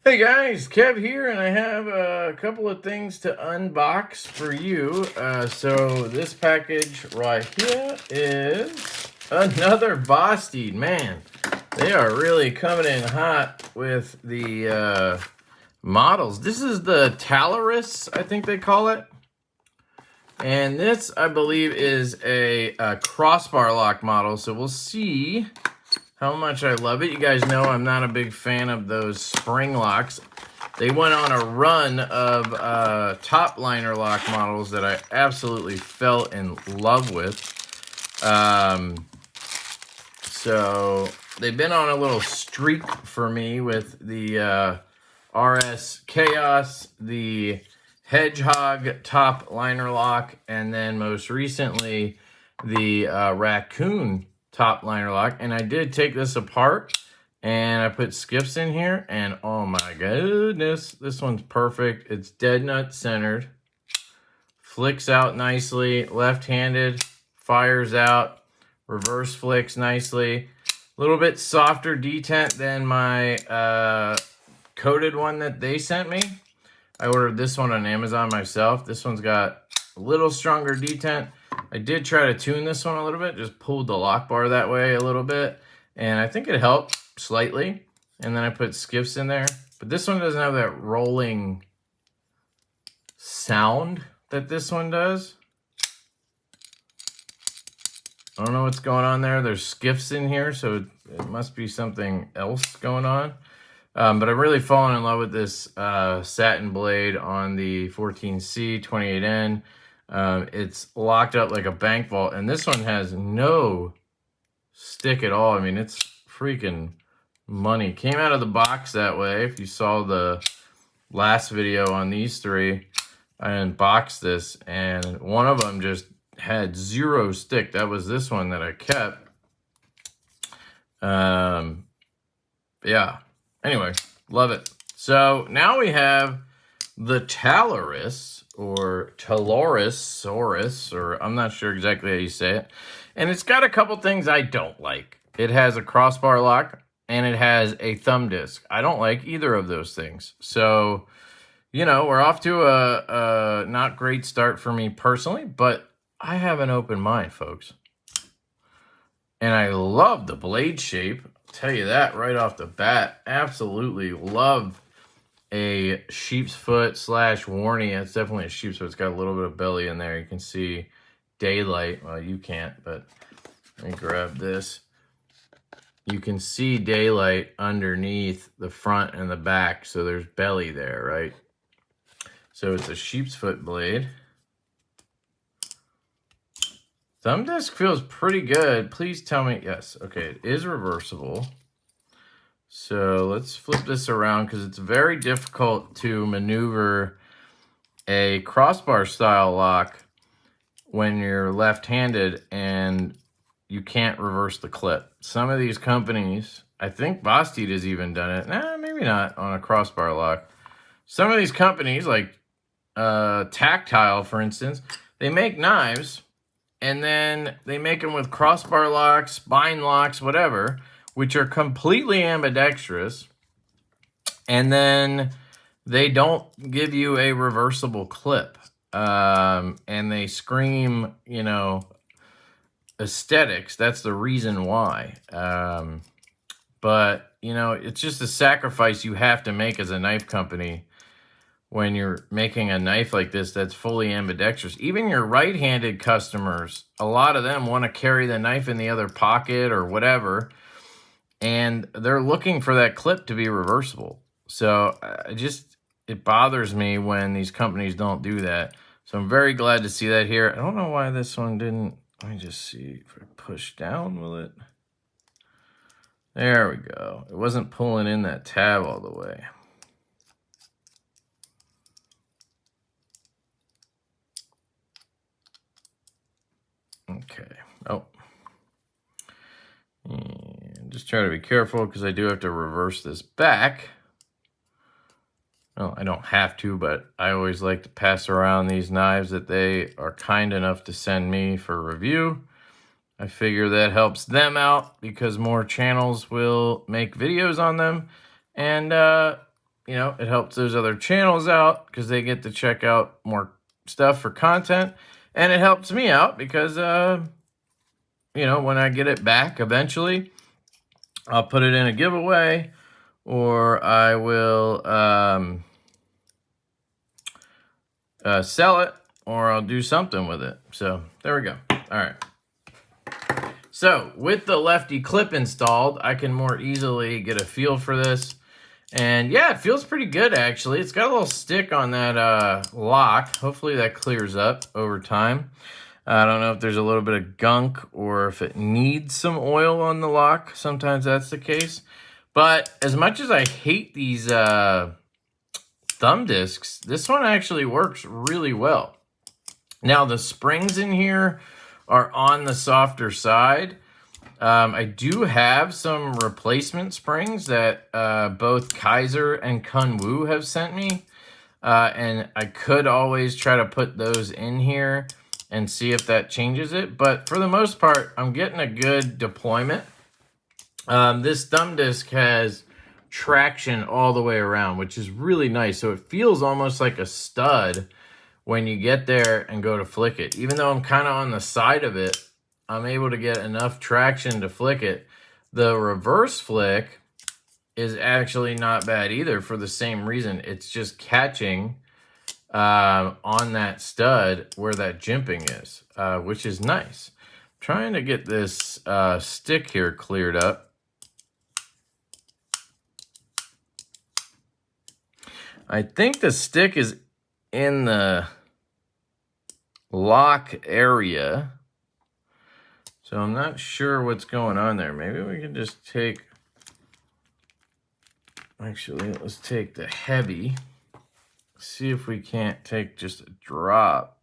Hey guys, Kev here, and I have a couple of things to unbox for you. So this package right here is another Vosteed. Man, they are really coming in hot with the models. This is the Taleris, I think they call it. And this, I believe, is a crossbar lock model. So we'll see how much I love it. You guys know I'm not a big fan of those spring locks. They went on a run of top liner lock models that I absolutely fell in love with. So they've been on a little streak for me with the RS Chaos, the Hedgehog top liner lock, and then most recently the Raccoon top liner lock. And I did take this apart and I put skips in here, and oh my goodness, this one's perfect. It's dead nut centered, flicks out nicely, left-handed, fires out, reverse flicks nicely. A little bit softer detent than my coated one that they sent me. I ordered this one on Amazon myself. This one's got a little stronger detent. I did try to tune this one a little bit, just pulled the lock bar that way a little bit, and I think it helped slightly. And then I put skips in there, but this one doesn't have that rolling sound that this one does. I don't know what's going on there. There's skips in here, so it must be something else going on. But I'm really falling in love with this satin blade on the 14C 28N. It's locked up like a bank vault, and this one has no stick at all. I mean, it's freaking money. Came out of the box that way. If you saw the last video on these three, I unboxed this, and one of them just had zero stick. That was this one that I kept. Yeah. Anyway, love it. So now we have the Taleris, or Taleris, or I'm not sure exactly how you say it. And it's got a couple things I don't like. It has a crossbar lock, and it has a thumb disc. I don't like either of those things. So, you know, we're off to a not great start for me personally, but I have an open mind, folks. And I love the blade shape. I'll tell you that right off the bat. Absolutely love a sheep's foot / Warney. It's definitely a sheep's foot. It's got a little bit of belly in there. You can see daylight. Well, you can't, but let me grab this. You can see daylight underneath the front and the back, so there's belly there, right? So it's a sheep's foot blade. Thumb disc feels pretty good. Please tell me, yes, okay, it is reversible. So let's flip this around because it's very difficult to maneuver a crossbar style lock when you're left-handed and you can't reverse the clip. Some of these companies, I think Vosteed has even done it. Nah, maybe not on a crossbar lock. Some of these companies, like Tactile, for instance, they make knives and then they make them with crossbar locks, spine locks, whatever, which are completely ambidextrous, and then they don't give you a reversible clip, and they scream, you know, aesthetics. That's the reason why. But, you know, it's just a sacrifice you have to make as a knife company when you're making a knife like this that's fully ambidextrous. Even your right-handed customers, a lot of them want to carry the knife in the other pocket or whatever, and they're looking for that clip to be reversible. So it bothers me when these companies don't do that. So I'm very glad to see that here. I don't know why this one didn't. Let me just see if I push down, will it? There we go. It wasn't pulling in that tab all the way. Okay. Oh. And just try to be careful because I do have to reverse this back. Well, I don't have to, but I always like to pass around these knives that they are kind enough to send me for review. I figure that helps them out because more channels will make videos on them. And you know, it helps those other channels out because they get to check out more stuff for content. And it helps me out because, you know, when I get it back eventually, I'll put it in a giveaway, or I will sell it, or I'll do something with it. So there we go. All right. So with the Lefty clip installed, I can more easily get a feel for this. And yeah, it feels pretty good actually. It's got a little stick on that lock. Hopefully that clears up over time. I don't know if there's a little bit of gunk or if it needs some oil on the lock. Sometimes that's the case. But as much as I hate these thumb discs, this one actually works really well. Now the springs in here are on the softer side. I do have some replacement springs that both Kaiser and Kunwu have sent me. And I could always try to put those in here and see if that changes it. But for the most part, I'm getting a good deployment. This thumb disc has traction all the way around, which is really nice. So it feels almost like a stud when you get there and go to flick it. Even though I'm kind of on the side of it, I'm able to get enough traction to flick it. The reverse flick is actually not bad either for the same reason. It's just catching on that stud where that jimping is, which is nice. I'm trying to get this stick here cleared up. I think the stick is in the lock area, so I'm not sure what's going on there. Maybe we can just take, actually, let's take the heavy. See if we can't take just a drop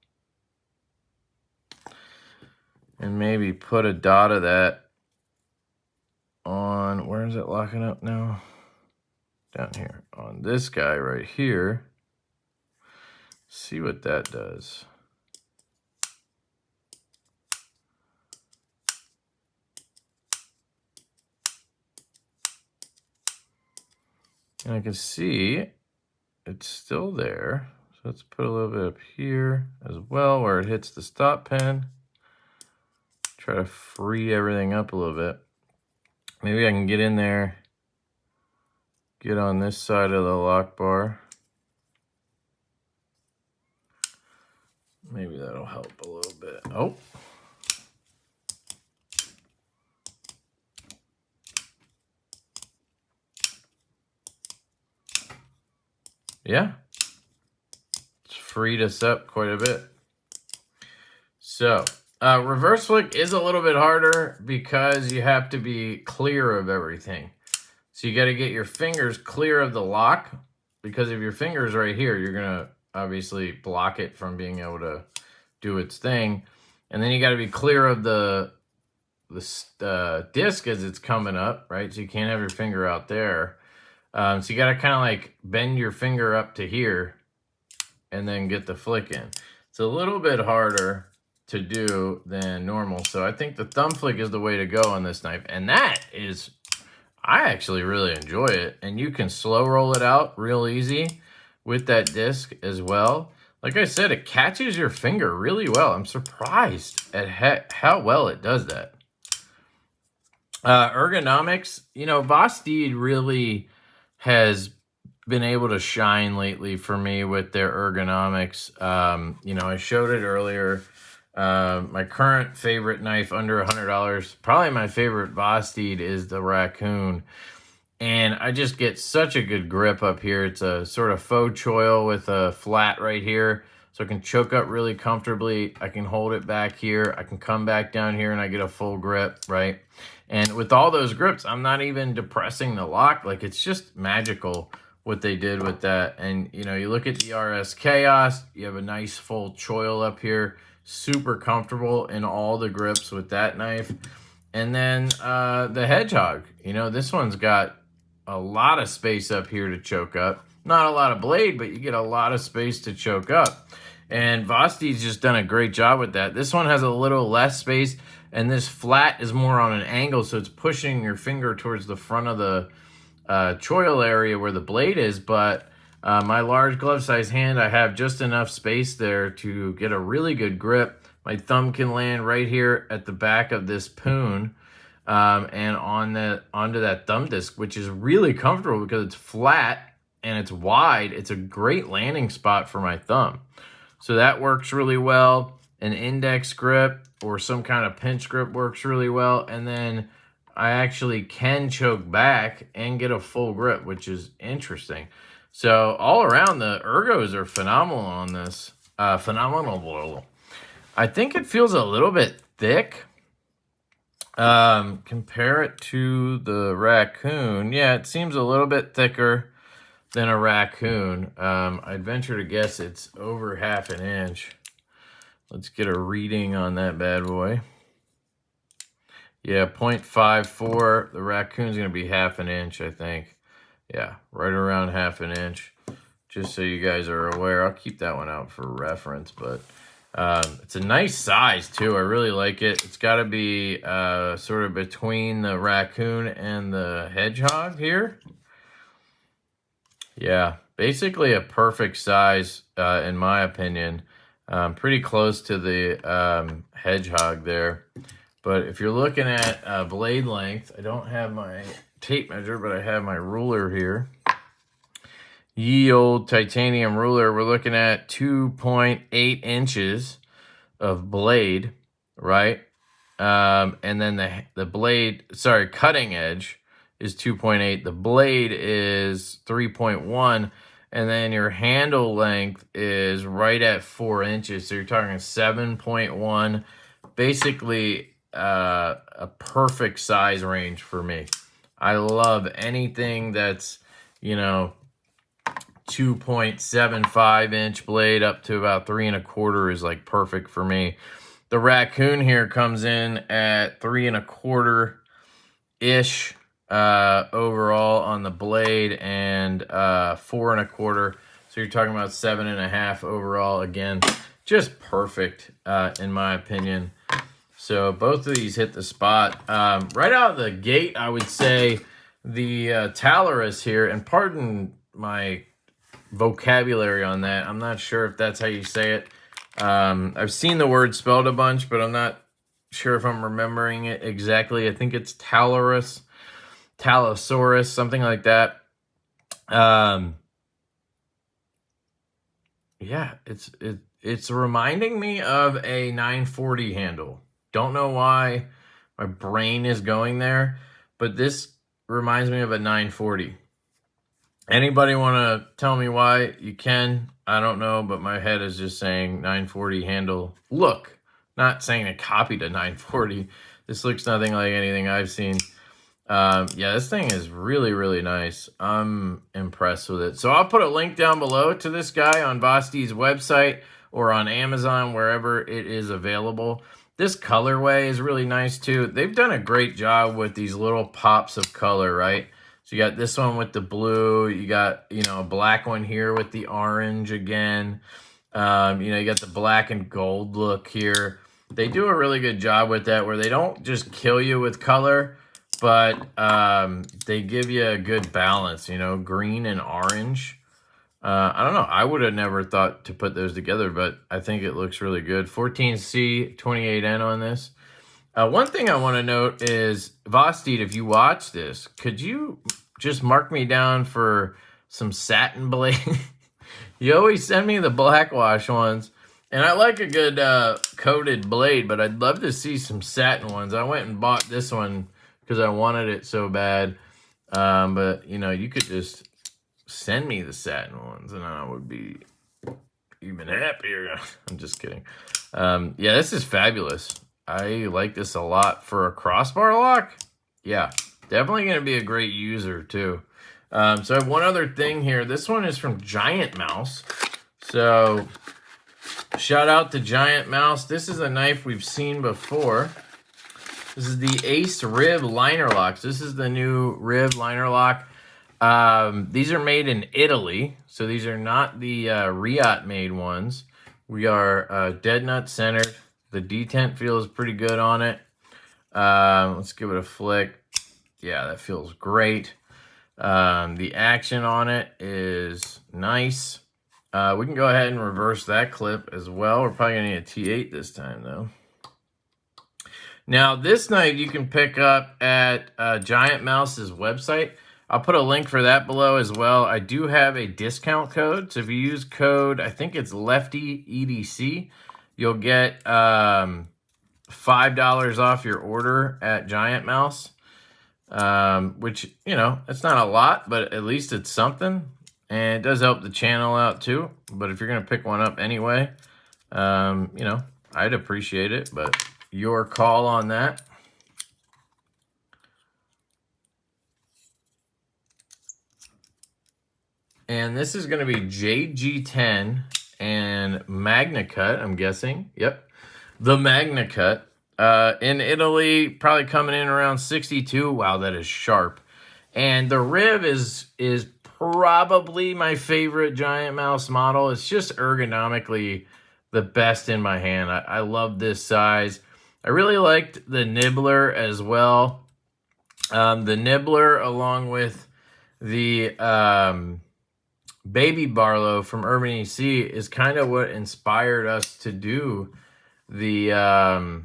and maybe put a dot of that on, where is it locking up now? Down here on this guy right here. See what that does. And I can see it's still there. So let's put a little bit up here as well where it hits the stop pin. Try to free everything up a little bit. Maybe I can get in there, get on this side of the lock bar. Maybe that'll help a little bit. Oh. Yeah, it's freed us up quite a bit. So reverse flick is a little bit harder because you have to be clear of everything. So you got to get your fingers clear of the lock, because if your finger's right here, you're going to obviously block it from being able to do its thing. And then you got to be clear of the disc as it's coming up, right? So you can't have your finger out there. So you got to kind of like bend your finger up to here and then get the flick in. It's a little bit harder to do than normal. So I think the thumb flick is the way to go on this knife. And that is, I actually really enjoy it. And you can slow roll it out real easy with that disc as well. Like I said, it catches your finger really well. I'm surprised at how well it does that. Ergonomics, you know, Vosteed really has been able to shine lately for me with their ergonomics. You know, I showed it earlier. My current favorite knife under $100, probably my favorite Vosteed, is the Raccoon. And I just get such a good grip up here. It's a sort of faux choil with a flat right here. So I can choke up really comfortably. I can hold it back here. I can come back down here and I get a full grip, right? And with all those grips, I'm not even depressing the lock. Like, it's just magical what they did with that. And, you know, you look at the RS Chaos, you have a nice full choil up here. Super comfortable in all the grips with that knife. And then the Hedgehog, you know, this one's got a lot of space up here to choke up. Not a lot of blade, but you get a lot of space to choke up. And Vosteed's just done a great job with that. This one has a little less space, and this flat is more on an angle, so it's pushing your finger towards the front of the choil area where the blade is, but my large glove size hand, I have just enough space there to get a really good grip. My thumb can land right here at the back of this poon and onto that thumb disc, which is really comfortable because it's flat and it's wide. It's a great landing spot for my thumb. So that works really well. An index grip or some kind of pinch grip works really well. And then I actually can choke back and get a full grip, which is interesting. So all around, the ergos are phenomenal on this. Phenomenal. I think it feels a little bit thick. Compare it to the Raccoon. Yeah, it seems a little bit thicker than a Raccoon. I'd venture to guess it's over 1/2 inch. Let's get a reading on that bad boy. Yeah, 0.54. The Raccoon's going to be 1/2 inch, I think. Yeah, right around 1/2 inch. Just so you guys are aware. I'll keep that one out for reference, but it's a nice size, too. I really like it. It's got to be sort of between the Raccoon and the Hedgehog here. Yeah, basically a perfect size, in my opinion. Pretty close to the Hedgehog there. But if you're looking at blade length, I don't have my tape measure, but I have my ruler here. Ye old titanium ruler. We're looking at 2.8 inches of blade, right? And then the blade, sorry, cutting edge is 2.8. The blade is 3.1. And then your handle length is right at 4 inches. So you're talking 7.1. Basically, a perfect size range for me. I love anything that's, 2.75 inch blade up to about 3 1/4 is like perfect for me. The Raccoon here comes in at 3 1/4 ish overall on the blade and 4 1/4. So you're talking about 7.5 overall. Again, just perfect in my opinion. So both of these hit the spot. Right out of the gate, I would say the Taleris here, and pardon my vocabulary on that. I'm not sure if that's how you say it. I've seen the word spelled a bunch, but I'm not sure if I'm remembering it exactly. I think it's Taleris, Talosaurus, something like that. Yeah, it's reminding me of a 940 handle. Don't know why my brain is going there, but this reminds me of a 940. Anybody want to tell me why? You can. I don't know, but my head is just saying 940 handle. Look, not saying I copied a 940. This looks nothing like anything I've seen. Yeah, this thing is really, really nice. I'm impressed with it. So I'll put a link down below to this guy on Vosti's website or on Amazon, wherever it is available. This colorway is really nice too. They've done a great job with these little pops of color, right? So you got this one with the blue. You got, a black one here with the orange again. You got the black and gold look here. They do a really good job with that where they don't just kill you with color, but they give you a good balance, green and orange. I don't know. I would have never thought to put those together, but I think it looks really good. 14C, 28N on this. One thing I want to note is, Vosti, if you watch this, could you just mark me down for some satin blade? You always send me the black wash ones, and I like a good coated blade, but I'd love to see some satin ones. I went and bought this one because I wanted it so bad. But, you could just send me the satin ones, and I would be even happier. I'm just kidding. Yeah, this is fabulous. I like this a lot for a crossbar lock. Yeah, definitely going to be a great user too. So I have one other thing here. This one is from Giant Mouse. So shout out to Giant Mouse. This is a knife we've seen before. This is the Ace Rib Liner Locks. This is the new Rib Liner Lock. These are made in Italy. So these are not the Riot made ones. We are dead nut centered. The detent feels pretty good on it. Let's give it a flick. Yeah, that feels great. The action on it is nice. We can go ahead and reverse that clip as well. We're probably gonna need a T8 this time though. Now this knife you can pick up at Giant Mouse's website. I'll put a link for that below as well. I do have a discount code, so if you use code, I think it's LeftyEDC, you'll get $5 off your order at Giant Mouse. Which, you know, it's not a lot, but at least it's something. And it does help the channel out too. But if you're going to pick one up anyway, you know, I'd appreciate it. But your call on that. And this is going to be JG10 and Magna Cut, I'm guessing. Yep. The Magna Cut. In Italy, probably coming in around 62. Wow, that is sharp. And the rib is probably my favorite Giant Mouse model. It's just ergonomically the best in my hand. I love this size. I really liked the nibbler as well. The nibbler along with the Baby Barlow from EDC is kind of what inspired us to do the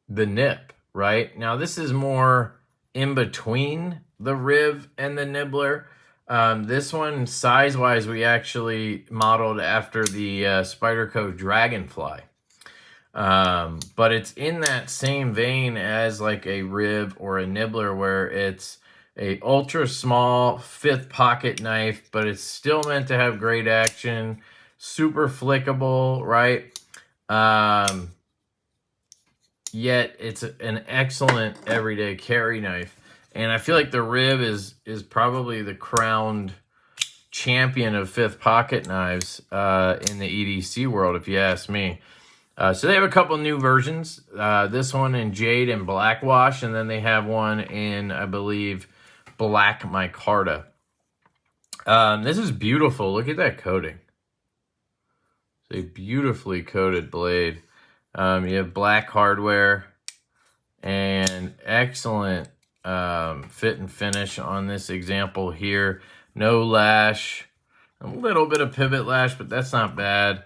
nip, right? Now this is more in between the rib and the nibbler. This one, size-wise, we actually modeled after the Spyderco Dragonfly. But it's in that same vein as like a rib or a nibbler where it's a ultra small 5th pocket knife, but it's still meant to have great action, super flickable, right? Yet it's an excellent everyday carry knife. And I feel like the rib is probably the crowned champion of 5th pocket knives in the EDC world, if you ask me. So they have a couple new versions. This one in Jade and Black Wash, and then they have one in, I believe, Black Micarta. This is beautiful. Look at that coating. It's a beautifully coated blade. You have black hardware and excellent fit and finish on this example here. No lash, a little bit of pivot lash, but that's not bad.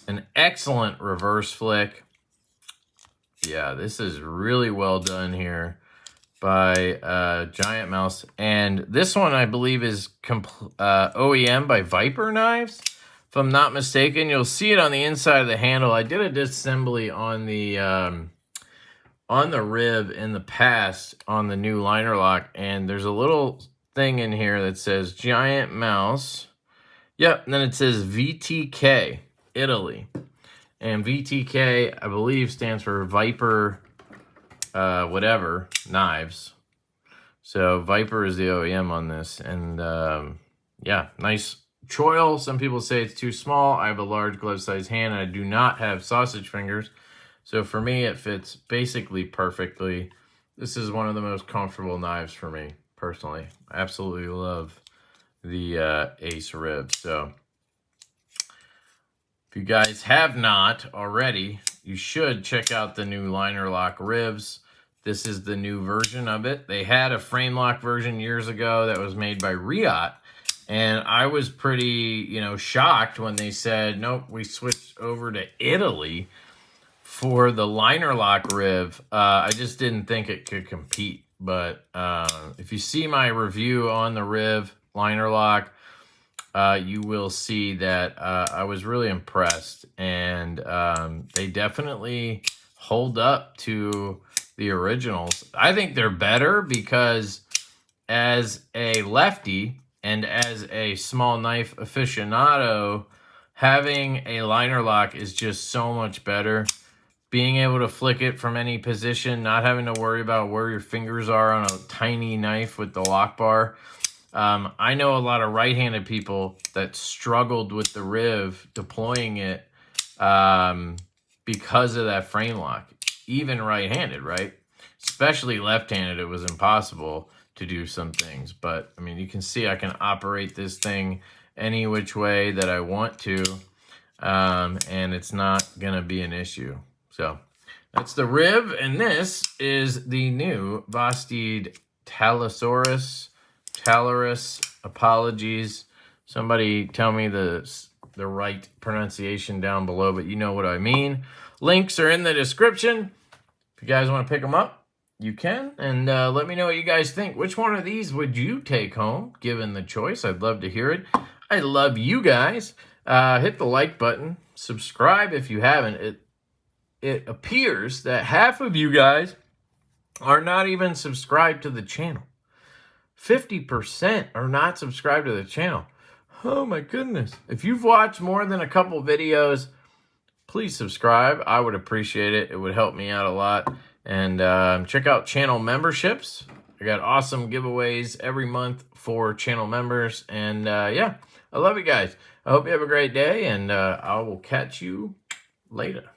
An excellent reverse flick. Yeah, this is really well done here by Giant Mouse. And this one, I believe, is OEM by Viper Knives. If I'm not mistaken, you'll see it on the inside of the handle. I did a disassembly on the rib in the past on the new liner lock, and there's a little thing in here that says Giant Mouse. Yep, and then it says VTK, Italy. And VTK, I believe, stands for Viper, whatever, knives. So Viper is the OEM on this. And yeah, nice choil. Some people say it's too small. I have a large glove-sized hand, and I do not have sausage fingers. So for me, it fits basically perfectly. This is one of the most comfortable knives for me, personally. I absolutely love the Ace rib. So if you guys have not already, you should check out the new liner lock ribs. This is the new version of it. They had a frame lock version years ago that was made by Riot. And I was pretty, shocked when they said, nope, we switched over to Italy for the liner lock rib. I just didn't think it could compete. But if you see my review on the rib liner lock, you will see that I was really impressed. And they definitely hold up to the originals. I think they're better because as a lefty and as a small knife aficionado, having a liner lock is just so much better. Being able to flick it from any position, not having to worry about where your fingers are on a tiny knife with the lock bar. I know a lot of right-handed people that struggled with the rib deploying it because of that frame lock. Even right-handed, right? Especially left-handed, it was impossible to do some things. But, I mean, you can see I can operate this thing any which way that I want to, and it's not going to be an issue. So that's the rib, and this is the new Bastide Taleris Taleris. Apologies. Somebody tell me the right pronunciation down below, but you know what I mean. Links are in the description. If you guys want to pick them up, you can. And let me know what you guys think. Which one of these would you take home, given the choice? I'd love to hear it. I love you guys. Hit the like button. Subscribe if you haven't. It appears that half of you guys are not even subscribed to the channel. 50% are not subscribed to the channel. Oh my goodness. If you've watched more than a couple videos, please subscribe. I would appreciate it. It would help me out a lot. And check out channel memberships. I got awesome giveaways every month for channel members. And yeah, I love you guys. I hope you have a great day, and I will catch you later.